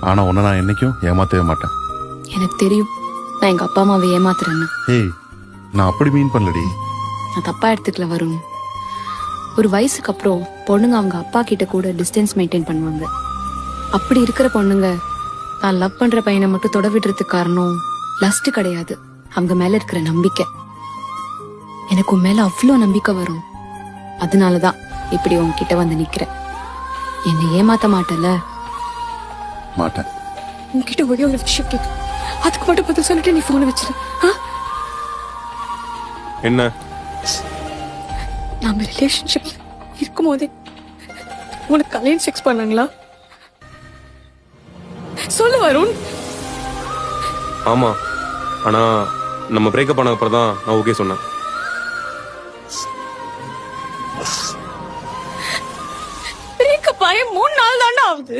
ஆனா உன்னை நான் என்னைக்கும் ஏமாத்தவே மாட்டேன். எனக்கு தெரியும் நான் எங்க அப்பா அம்மாவை ஏமாத்துறேன்னு. ஏய், நான் அப்படி மீன் பண்ணலடி. நான் தப்பா எடுத்துக்கல வருண். ஒரு வயசுக்கு அப்புறம் பொண்ணுங்க அவங்க அப்பா கிட்ட கூட டிஸ்டன்ஸ் மெயின்டைன் பண்ணுவாங்க. அப்படி இருக்கிற பொண்ணுங்க நான் லவ் பண்ற பையனை மட்டும் தொட விடுறதுக்கு காரணம் லஸ்ட் கிடையாது, அவங்க மேல இருக்கிற நம்பிக்கை. எனக்கு உன் மேல அவ்வளோ நம்பிக்கை வரும். அதனாலதான் இப்படி உன்கிட்ட வந்து நிக்கிறேன். என்னை ஏமாத்த மாட்டல? மாட்டேன். உன்கிட்ட ஒரே ஒரு விஷயம் கேட்கு, அதுக்கு மட்டும் பதில் சொல்லிட்டு நீ போனை வச்சிரு. என்ன? நாம ரிலேஷன்ஷிப் இருக்கும் போதே உனக்கு கல்யாணம் செக்ஸ் பண்ணாங்களா? சொல்லு வருண். ஆமா, ஆனா நம்ம பிரேக்கப் பண்ண அப்புறம் தான் நான் ஓகே சொன்னேன். பிரேக்கப் ஆகி 3 நாள் தானே ஆகுது.